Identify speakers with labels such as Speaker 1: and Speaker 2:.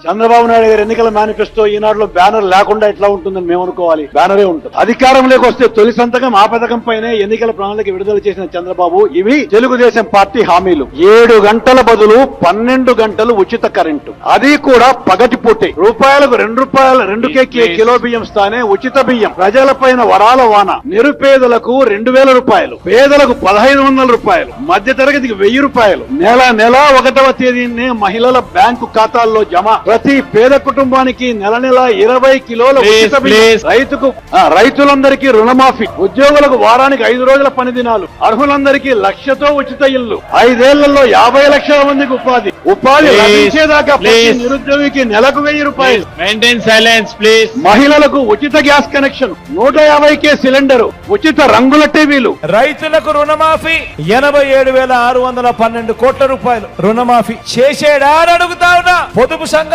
Speaker 1: చంద్రబాబు నాయుడు గారి ఎన్నికల మేనిఫెస్టో ఈనాడులో బ్యానర్ లేకుండా ఎట్లా ఉంటుందని మేము అనుకోవాలి. బ్యానరే ఉంటుంది. అధికారంలోకి వస్తే తొలి సంతకం ఆ పథకం పైనే ఎన్నికల ప్రణాళిక విడుదల చేసిన చంద్రబాబు ఇవి తెలుగుదేశం పార్టీ హామీలు. 7 గంటల బదులు 12 గంటలు ఉచిత కరెంటు, అది కూడా పగటిపూటే. రూపాయలకు 2 కిలో బియ్యం స్థానే ఉచిత బియ్యం. ప్రజలపైన వరాల వాన. నిరుపేదలకు 2000 రూపాయలు, పేదలకు 1500 రూపాయలు, మధ్య తరగతికి 1000 రూపాయలు. నెల 1వ తేదీనే మహిళల బ్యాంకు ఖాతాల్లో జమ. ప్రతి పేద కుటుంబానికి నెల 20 కిలోల ఉచిత బియ్యం. రైతులందరికీ రుణమాఫీ. ఉద్యోగులకు వారానికి 5 రోజుల పని దినాలు. అర్హులందరికీ 1,00,000తో ఉచిత ఇల్లు. 5 ఏళ్లలో 50 లక్షల మందికి ఉపాధి లభించేదాకా ప్రతి నిరుద్యోగికి నెలకు 1000 రూపాయలు.
Speaker 2: Maintain silence please.
Speaker 1: మహిళలకు ఉచిత గ్యాస్ కనెక్షన్, 150K సిలిండరు, ఉచిత రంగుల టీవీలు.
Speaker 3: రైతులకు రుణమాఫీ 87,612 కోట్ల రూపాయలు రుణమాఫీ చేసేడా అని అడుగుతా ఉన్నా. పొదుపు సంఘ